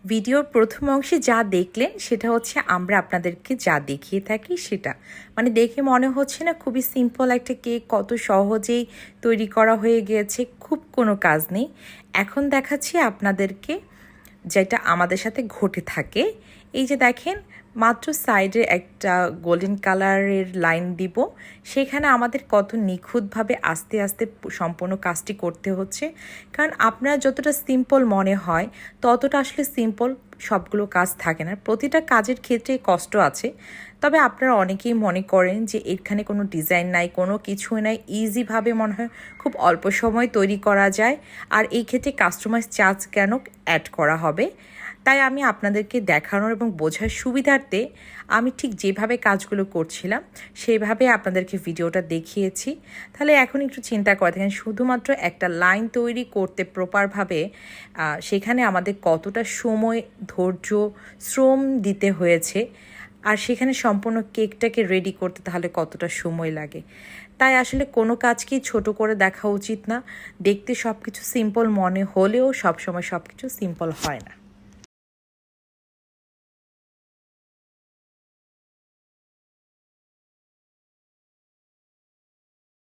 ভিডিওর প্রথম অংশে যা দেখলেন সেটা হচ্ছে আমরা আপনাদেরকে যা দেখিয়ে থাকি সেটা, মানে দেখে মনে হচ্ছে না খুবই সিম্পল একটা কেক, কত সহজেই তৈরি করা হয়ে গিয়েছে, খুব কোনো কাজ নেই। এখন দেখাচ্ছি আপনাদেরকে যেটা আমাদের সাথে ঘটে থাকে। এই যে দেখেন, মাত্র সাইডে একটা গোল্ডেন কালারের লাইন দিব, সেখানে আমাদের কত নিখুঁতভাবে আস্তে আস্তে সম্পূর্ণ কাজটি করতে হচ্ছে। কারণ আপনার যতটা সিম্পল মনে হয় ততটা আসলে সিম্পল সবগুলো কাজ থাকে না, প্রতিটা কাজের ক্ষেত্রে কষ্ট আছে। তবে আপনারা অনেকেই মনে করেন যে এখানে কোনো ডিজাইন নাই, কোনো কিছুই নাই, ইজিভাবে মনে হয় খুব অল্প সময় তৈরি করা যায়, আর এই ক্ষেত্রে কাস্টমাইজ চার্জ কেন অ্যাড করা হবে। তাই আমি আপনাদেরকে দেখানোর এবং বোঝার সুবিধার্থে আমি ঠিক যেভাবে কাজগুলো করছিলাম সেইভাবে আপনাদেরকে ভিডিওটা দেখিয়েছি। তাহলে এখন একটু চিন্তা করে দেখেন, শুধুমাত্র একটা লাইন তৈরি করতে প্রপারভাবে সেখানে আমাদের কতটা সময়, ধৈর্য, শ্রম দিতে হয়েছে, আর সেখানে সম্পূর্ণ কেকটাকে রেডি করতে তাহলে কতটা সময় লাগে। তাই আসলে কোনো কাজকেই ছোট করে দেখা উচিত না। দেখতে সব কিছু সিম্পল মনে হলেও সবসময় সব কিছু সিম্পল হয় না।